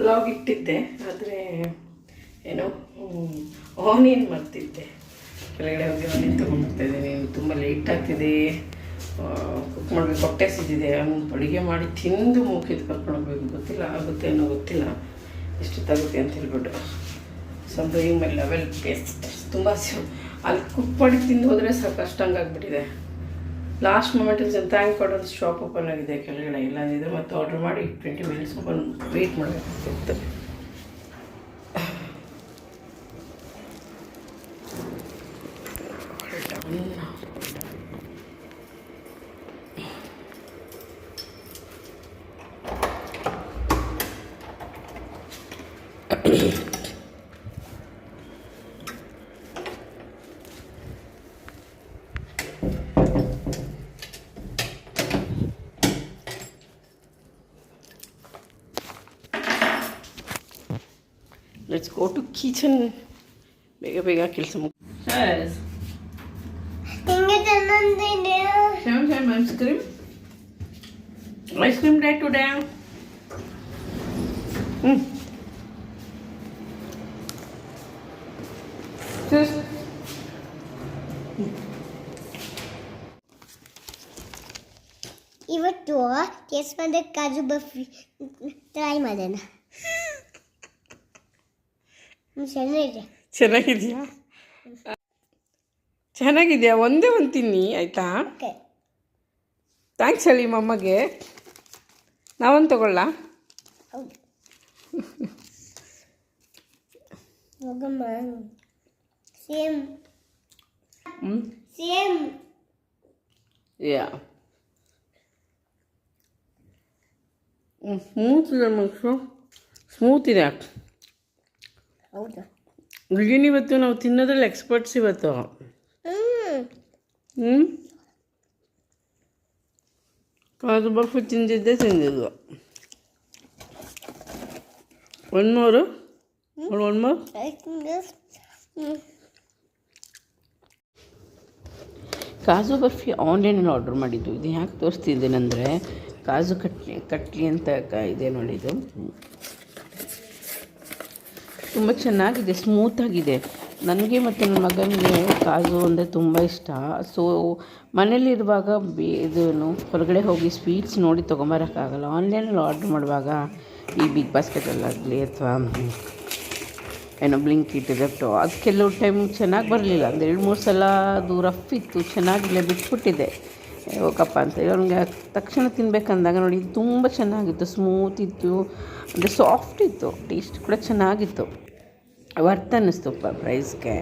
ಪಲಾವ್ ಇಟ್ಟಿದ್ದೆ, ಆದರೆ ಏನೋ ಆನಿಯನ್ ಮರ್ತಿದ್ದೆ. ಕೆಳಗಡೆ ಹೋಗಿ ಆನಿಯನ್ ತೊಗೊಂಡ್ಬರ್ತಾಯಿದ್ದೀನಿ. ತುಂಬ ಲೇಟ್ ಆಗ್ತಿದೆ, ಕುಕ್ ಮಾಡಬೇಕು, ಹೊಟ್ಟೆ ಸಿದ್ದಿದೆ. ಅಡುಗೆ ಮಾಡಿ ತಿಂದು ಮುಗಿದು ಕರ್ಕೊಂಡು ಹೋಗ್ಬೇಕು. ಗೊತ್ತಿಲ್ಲ ಆಗುತ್ತೆ ಅನ್ನೋ ಗೊತ್ತಿಲ್ಲ, ಎಷ್ಟೊತ್ತಾಗುತ್ತೆ ಅಂತ ಹೇಳ್ಬಿಟ್ಟು. So doing my level best. ತುಂಬ ಅಲ್ಲಿ ಕುಕ್ ಮಾಡಿ ತಿಂದು ಹೋದರೆ ಸಾಕು, ಅಷ್ಟಂಗಾಗ್ಬಿಟ್ಟಿದೆ. ಲಾಸ್ಟ್ ಮೂಮೆಂಟಲ್ಲಿ ಥ್ಯಾಂಕ್ ಗಾಡ್ ಒಂದು ಶಾಪ್ ಓಪನ್ ಆಗಿದೆ ಕೆಳಗಡೆ. ಇಲ್ಲಾಂದಿದ್ರೆ ಮತ್ತೆ ಆರ್ಡ್ರ್ ಮಾಡಿ 20 ಮಿನಿಟ್ಸ್ ಓಪನ್ ವೆಯ್ಟ್ ಮಾಡಬೇಕಾಗ್ತಿತ್ತು. Let's go to kitchen. ಬೇಗ ಕೆಲಸ ಮುಗಿಸಿ. Ice cream day today. ಇವತ್ತು ಟೇಸ್ಟ್ ಮಾಡಿದ ಕಾಜು ಬರ್ಫಿ ಟ್ರೈ ಮಾಡೋಣ. ಚೆನ್ನಾಗಿದೆಯಾ? ಒಂದೇ ಒಂದು ತಿನ್ನಿ ಆಯಿತಾ? ಥ್ಯಾಂಕ್ಸ್ ಹೇಳಿ ಮಮ್ಮಗೆ. ನಾವೊಂದು ತಗೊಳ್ಳ? Same same. ಯಾ ಸ್ಮೂತ್ ಇದೆ ಮಕ್ಕಳು, ಸ್ಮೂತ್ ಇದೆ. ಹೌದಾ? ಇವತ್ತು ನಾವು ತಿನ್ನೋದ್ರಲ್ಲಿ ಎಕ್ಸ್ಪರ್ಟ್ಸ್ ಇವತ್ತು. ಕಾಜು ಬರ್ಫಿ ತಿಂದಿದ್ದು. One more. ಕಾಜು ಬರ್ಫಿ ಆನ್ಲೈನಲ್ಲಿ ಆರ್ಡ್ರ್ ಮಾಡಿದ್ದು. ಇದು ಯಾಕೆ ತೋರಿಸ್ತಿದ್ದೇನೆಂದರೆ ಕಾಜು ಕಟ್ಲಿ ಅಂತ ಇದೆ ನೋಡಿ. ಇದು ತುಂಬ ಚೆನ್ನಾಗಿದೆ, ಸ್ಮೂತಾಗಿದೆ. ನನಗೆ ಮತ್ತು ನನ್ನ ಮಗನಿಗೆ ಕಾಜು ಅಂದರೆ ತುಂಬ ಇಷ್ಟ. ಸೊ ಮನೇಲಿರುವಾಗ ಇದನ್ನು ಹೊರಗಡೆ ಹೋಗಿ ಸ್ವೀಟ್ಸ್ ನೋಡಿ ತೊಗೊಂಬರೋಕ್ಕಾಗಲ್ಲ. ಆನ್ಲೈನಲ್ಲಿ ಆರ್ಡ್ರ್ ಮಾಡುವಾಗ ಈ ಬಿಗ್ ಬಾಸ್ಕೆಟಲ್ಲಾಗಲಿ ಅಥವಾ ಏನೋ ಬ್ಲಿಂಕಿಟ್ ರೆಪ್ಟೋ ಅದು ಕೆಲವು ಟೈಮ್ ಚೆನ್ನಾಗಿ ಬರಲಿಲ್ಲ. ಒಂದು 2-3 ಸಲ ಅದು ರಫ್ ಇತ್ತು, ಚೆನ್ನಾಗಿಲ್ಲ, ಬಿಟ್ಬಿಟ್ಟಿದೆ. ಹೋಗಪ್ಪ ಅಂತ ಅವ್ನಿಗೆ ತಕ್ಷಣ ತಿನ್ಬೇಕಂದಾಗ ನೋಡಿ ತುಂಬ ಚೆನ್ನಾಗಿತ್ತು, ಸ್ಮೂತ್ ಇತ್ತು, ಅಂದರೆ ಸಾಫ್ಟ್ ಇತ್ತು, ಟೇಸ್ಟ್ ಕೂಡ ಚೆನ್ನಾಗಿತ್ತು. ವರ್ತ್ ಅನ್ನಿಸ್ತು ಪ್ರೈಸ್ಗೆ.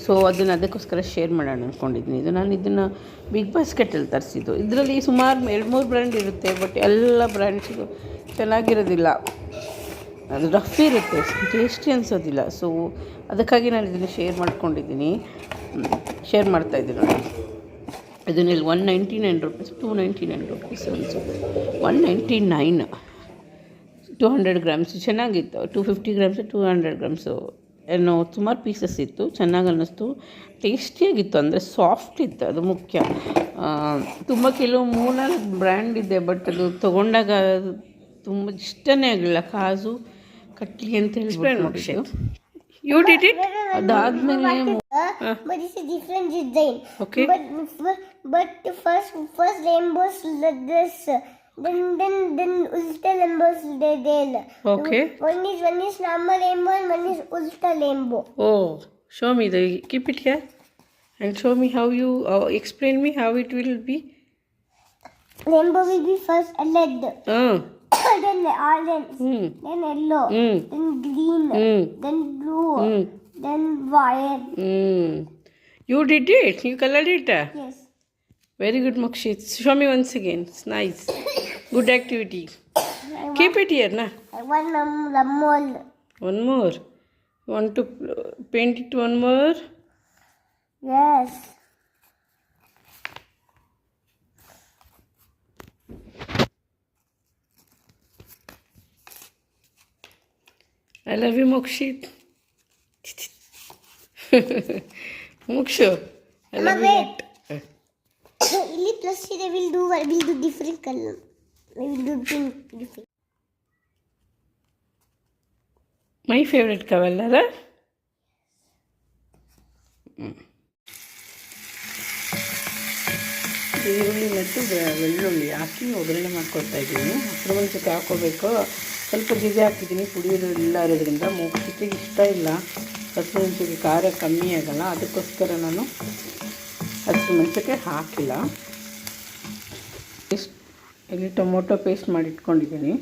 ಸೊ ಅದಕ್ಕೋಸ್ಕರ ಶೇರ್ ಮಾಡೋಣ ಅಂದ್ಕೊಂಡಿದ್ದೀನಿ. ನಾನು ಇದನ್ನು ಬಿಗ್ ಬಾಸ್ಕೆಟಲ್ಲಿ ತರಿಸಿದ್ದು. ಇದರಲ್ಲಿ ಸುಮಾರು 2-3 ಬ್ರ್ಯಾಂಡ್ ಇರುತ್ತೆ, ಬಟ್ ಎಲ್ಲ ಬ್ರ್ಯಾಂಡ್ಸಿಗೂ ಚೆನ್ನಾಗಿರೋದಿಲ್ಲ. ಅದು ರಫ್ ಇರುತ್ತೆ, ಟೇಸ್ಟಿ ಅನಿಸೋದಿಲ್ಲ. ಸೊ ಅದಕ್ಕಾಗಿ ನಾನು ಇದನ್ನು ಶೇರ್ ಮಾಡ್ತಾಯಿದ್ದೀನಿ ನೋಡಿ. ಇದನ್ನಲ್ಲಿ 199 ರೂಪೀಸ್, 299 ರೂಪೀಸ್ ಅನಿಸುತ್ತೆ. 199, 200 ಗ್ರಾಮ್ಸು ಚೆನ್ನಾಗಿತ್ತು. 250 ಗ್ರಾಮ್ಸು 200 ಗ್ರಾಮ್ಸು ಏನೋ ಸುಮಾರು ಪೀಸಸ್ ಇತ್ತು. ಚೆನ್ನಾಗಿ ಅನ್ನಿಸ್ತು, ಟೇಸ್ಟಿಯಾಗಿತ್ತು, ಅಂದರೆ ಸಾಫ್ಟ್ ಇತ್ತು, ಅದು ಮುಖ್ಯ. ತುಂಬ ಕೆಲವು 3-4 ಬ್ರ್ಯಾಂಡ್ ಇದೆ, ಬಟ್ ಅದು ತೊಗೊಂಡಾಗ ತುಂಬ ಇಷ್ಟನೇ ಆಗಲಿಲ್ಲ. ಕಾಜು ಕಟ್ಲಿ ಅಂತ ಹೇಳ್ಬಿಟ್ಟು ಯು ಡಿಡ್ ಇಟ್. ಅದಾದಮೇಲೆ but it's a different design. Okay. But first rainbows like this. Then ulta rainbows there. Okay. One is normal rainbow and one is ulta rainbow. Oh, show me keep it here and show me how you explain me how it will be. Rainbow will be first red. Then orange. Then yellow. Then green. Then blue. Then white. You did it? You colored it? Yes. Very good, Mokshit. Show me once again. It's nice. Good activity. Keep it here, na. I want more. One more. You want to paint it one more? Yes. I love you, Mokshit. Mokshu, I love you. Illi plus we'll do different color. We will do pink different. My favourite ಕವಲ್ಲರ. ಈರುಳ್ಳಿ ಮತ್ತು ಬೆಳ್ಳುಳ್ಳಿ ಹಾಕಿ ಒಗ್ಗರಣೆ ಮಾಡ್ಕೊಳ್ತಾ ಇದ್ದೀನಿ. ಹಸಿರು ಮೆಣಸಿನ್ಕಾಯಿ ಹಾಕ್ಕೋಬೇಕು. ಸ್ವಲ್ಪ ಜಿಗೆ ಹಾಕಿದ್ದೀನಿ, ಪುಡಿಯೋದು ಇಲ್ಲ ಇರೋದ್ರಿಂದ ಮೋಕ್ಷಿತಿಗೆ ಇಷ್ಟ ಇಲ್ಲ ಹಸಿರು ಮೆಣಸಿನ್ಕಾಯಿ, ಖಾರ ಕಮ್ಮಿ ಆಗೋಲ್ಲ, ಅದಕ್ಕೋಸ್ಕರ ನಾನು ಹಸಿರು ಮೆಣಸಿನ್ಕಾಯಿ ಹಾಕಿಲ್ಲ. ಇಲ್ಲಿ ಟೊಮೊಟೊ ಪೇಸ್ಟ್ ಮಾಡಿ ಇಟ್ಕೊಂಡಿದ್ದೀನಿ.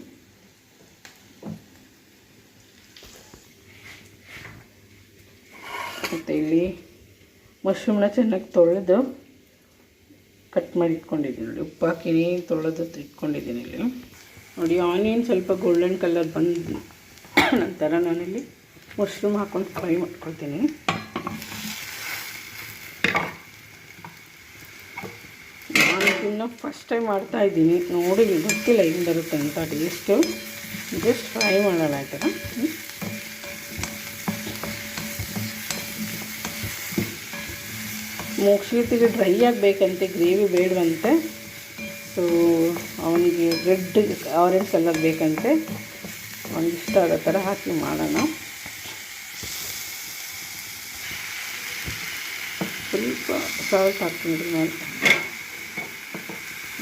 ಮತ್ತು ಇಲ್ಲಿ ಮಶ್ರೂಮ್ನ ಚೆನ್ನಾಗಿ ತೊಳೆದು ಕಟ್ ಮಾಡಿ ಇಟ್ಕೊಂಡಿದ್ದೀನಿ ನೋಡಿ. ಉಪ್ಪು ಹಾಕಿನಿ, ತೊಳೆದು ಇಟ್ಕೊಂಡಿದ್ದೀನಿ. ಇಲ್ಲಿ ನೋಡಿ ಆನಿಯನ್ ಸ್ವಲ್ಪ ಗೋಲ್ಡನ್ ಕಲರ್ ಬಂದ ನಂತರ ನಾನಿಲ್ಲಿ ಮಶ್ರೂಮ್ ಹಾಕ್ಕೊಂಡು ಫ್ರೈ ಮಾಡ್ಕೊಳ್ತೀನಿ. ನಾನು ಇದನ್ನು ಫಸ್ಟ್ ಟೈಮ್ ಮಾಡ್ತಾಯಿದ್ದೀನಿ, ನೋಡಿ ಗೊತ್ತಿಲ್ಲ ಹೆಂಗೆ ಬರುತ್ತೆ ಅಂತ ಟೇಸ್ಟು. ಜಸ್ಟ್ ಫ್ರೈ ಮಾಡೋಣ ಈ ಥರ. ಮೋಕ್ಷಿತಿಗೆ ಡ್ರೈ ಆಗಬೇಕಂತೆ, ಗ್ರೇವಿ ಬೇಡವಂತೆ. ಸೊ ಅವನಿಗೆ ರೆಡ್ ಆರೆಂಜ್ ಕಲರ್ ಬೇಕಂತೆ, ಅವನಿಗೆ ಇಷ್ಟ ಆಗೋ ಥರ ಹಾಕಿ ಮಾಡೋಣ. ಸ್ವಲ್ಪ ಸಾಲ್ಟ್ ಹಾಕ್ತೀನಿ ನಾನು,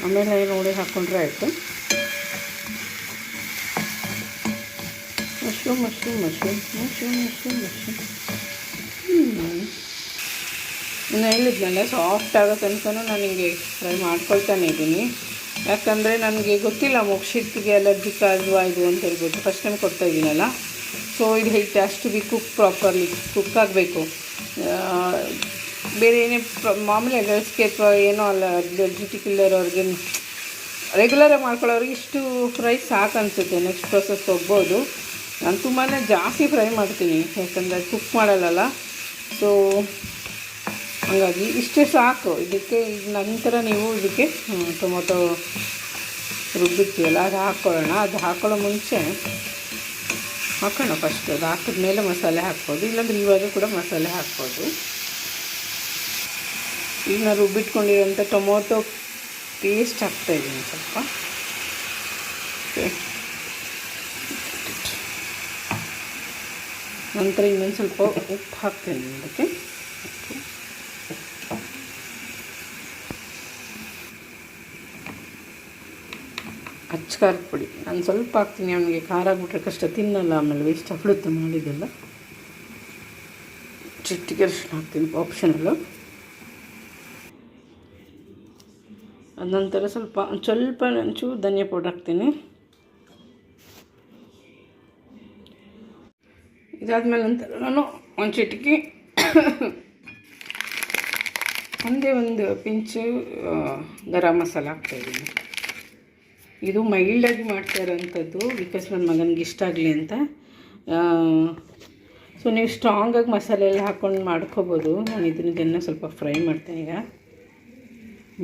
ಆಮೇಲೆ ನೋಡಿ ಹಾಕ್ಕೊಂಡ್ರೆ ಆಯಿತು. Mushroom mushroom mushroom mushroom mushroom mushroom ಇನ್ನು ಹೇಳಿದ್ನಲ್ಲ, ಸಾಫ್ಟ್ ಆಗೋ ತನಕನೂ ನಾನು ಹಿಂಗೆ ಫ್ರೈ ಮಾಡ್ಕೊಳ್ತಾನೆ ಇದ್ದೀನಿ. ಯಾಕಂದರೆ ನನಗೆ ಗೊತ್ತಿಲ್ಲ ಮೋಕ್ಷಿತಿಗೆ ಅಲರ್ಜಿಕ್ ಅಲ್ವಾ ಇದು ಅಂತ ಹೇಳ್ಬಿಟ್ಟು ಫಸ್ಟ್ ಟೈಮ್ ಕೊಡ್ತಾಯಿದ್ದೀನಲ್ಲ. ಸೊ ಇದು ಹೇಗೆ ಅಷ್ಟು ಬಿ ಕುಕ್ ಪ್ರಾಪರ್ಲಿ ಕುಕ್ ಆಗಬೇಕು. ಬೇರೆ ಏನೇ ಮಾಮೂಲಿ ಅಲರ್ಜಿಗೆ ಅಥವಾ ಏನೋ ಅಲರ್ಜಿಟಿಕ್ ಇಲ್ಲರೋರಿಗೆ ರೆಗ್ಯುಲರಾಗಿ ಮಾಡ್ಕೊಳ್ಳೋರಿಗೆ ಇಷ್ಟು ಫ್ರೈ ಸಾಕು ಅನಿಸುತ್ತೆ. ನೆಕ್ಸ್ಟ್ ಪ್ರೊಸೆಸ್ ಹೋಗ್ಬೋದು. ನಾನು ತುಂಬಾ ಜಾಸ್ತಿ ಫ್ರೈ ಮಾಡ್ತೀನಿ, ಯಾಕಂದರೆ ಕುಕ್ ಮಾಡಲ್ಲ. ಸೊ ಹಾಗಾಗಿ ಇಷ್ಟೇ ಸಾಕು ಇದಕ್ಕೆ. ನಂತರ ನೀವು ಇದಕ್ಕೆ ಟೊಮೊಟೊ ರುಬ್ಬಿರ್ತೀವಲ್ಲ ಅದು ಹಾಕ್ಕೊಳ್ಳೋಣ. ಅದು ಹಾಕ್ಕೊಳ್ಳೋ ಮುಂಚೆ ಹಾಕೋಣ ಫಸ್ಟ್. ಅದು ಹಾಕಿದ್ಮೇಲೆ ಮಸಾಲೆ ಹಾಕ್ಬೋದು, ಇಲ್ಲಾಂದ್ರೆ ಇವಾಗ ಕೂಡ ಮಸಾಲೆ ಹಾಕ್ಬೋದು. ಈಗ ನಾನು ರುಬ್ಬಿಟ್ಕೊಂಡಿರೋಂಥ ಟೊಮೊಟೊ ಪೇಸ್ಟ್ ಹಾಕ್ತಾಯಿದ್ದೀನಿ ಸ್ವಲ್ಪ. ನಂತರ ಇನ್ನೊಂದು ಸ್ವಲ್ಪ ಉಪ್ಪು ಹಾಕ್ತೀನಿ ಅದಕ್ಕೆ. ಖಾರದ ಪುಡಿ ನಾನು ಸ್ವಲ್ಪ ಹಾಕ್ತೀನಿ, ಅವನಿಗೆ ಖಾರ ಆಗ್ಬಿಟ್ರೆ ಕಷ್ಟ ತಿನ್ನಲ್ಲ, ಆಮೇಲೆ ವೇಸ್ಟ್ ಆಗ್ಬಿಡುತ್ತೆ ಮಾಡಿದ್ದೆಲ್ಲ. ಚಿಟಿಕೆ ಅರಿಶಿನ ಹಾಕ್ತೀನಿ, ಆಪ್ಷನಲ್ಲು. ಅದ ನಂತರ ಸ್ವಲ್ಪ ಒಂಚೂರು ಧನಿಯಾ ಪೌಡರ್ ಹಾಕ್ತೀನಿ. ಇದಾದ್ಮೇಲೆ ನಂತರ ನಾನು ಒಂದು ಚಿಟಿಕೆ ಒಂದು ಪಿಂಚು ಗರಂ ಮಸಾಲ ಹಾಕ್ತಾಯಿದ್ದೀನಿ. ಇದು ಮೈಲ್ಡಾಗಿ ಮಾಡ್ತಾ ಇರೋವಂಥದ್ದು, ಬಿಕಾಸ್ ನನ್ನ ಮಗನಿಗೆ ಇಷ್ಟ ಆಗಲಿ ಅಂತ. ಸೊ ನೀವು ಸ್ಟ್ರಾಂಗಾಗಿ ಮಸಾಲೆ ಎಲ್ಲ ಹಾಕ್ಕೊಂಡು ಮಾಡ್ಕೋಬೋದು. ನಾನು ಇದನ್ನು ಸ್ವಲ್ಪ ಫ್ರೈ ಮಾಡ್ತೀನಿ, ಈಗ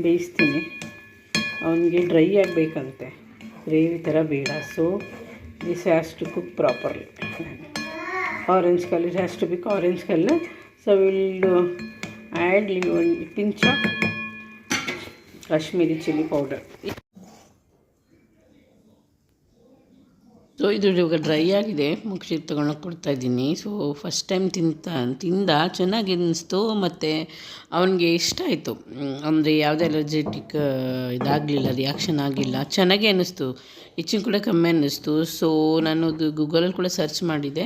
ಬೇಯಿಸ್ತೀನಿ. ಅವನಿಗೆ ಡ್ರೈ ಆಗಬೇಕಂತೆ, ಗ್ರೇವಿ ಥರ ಬೇಡ. So this has to cook properly. Orange colour, it has to be orange colour. So will add ಒಂದು pinch of Kashmiri chilli powder. So ಇದು ಇವಾಗ ಡ್ರೈ ಆಗಿದೆ, ಮುಗಿಸಿ ತೊಗೊಂಡೋಗಿ ಕೊಡ್ತಾಯಿದ್ದೀನಿ. ಸೊ ಫಸ್ಟ್ ಟೈಮ್ ತಿಂದ ಚೆನ್ನಾಗಿ ಅನ್ನಿಸ್ತು, ಮತ್ತು ಅವನಿಗೆ ಇಷ್ಟ ಆಯಿತು. ಅಂದರೆ ಯಾವುದೇ ಅಲರ್ಜೆಟಿಕ್ ಇದಾಗಲಿಲ್ಲ, ರಿಯಾಕ್ಷನ್ ಆಗಿಲ್ಲ, ಚೆನ್ನಾಗೇ ಅನ್ನಿಸ್ತು. ಇಚ್ಚಿಂಗ್ ಕೂಡ ಕಮ್ಮಿ ಅನ್ನಿಸ್ತು. ಸೊ ನಾನು ಅದು ಗೂಗಲಲ್ಲಿ ಕೂಡ ಸರ್ಚ್ ಮಾಡಿದೆ,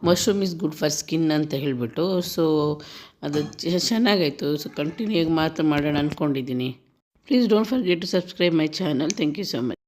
mushroom is good for skin ಅಂತ ಹೇಳಿಬಿಟ್ಟು. ಸೊ ಅದು ಚೆನ್ನಾಗಾಯಿತು. ಸೊ ಕಂಟಿನ್ಯೂ ಆಗಿ ಮಾತ್ರ ಮಾಡೋಣ ಅಂದ್ಕೊಂಡಿದ್ದೀನಿ. Please don't forget to subscribe my channel. Thank you so much.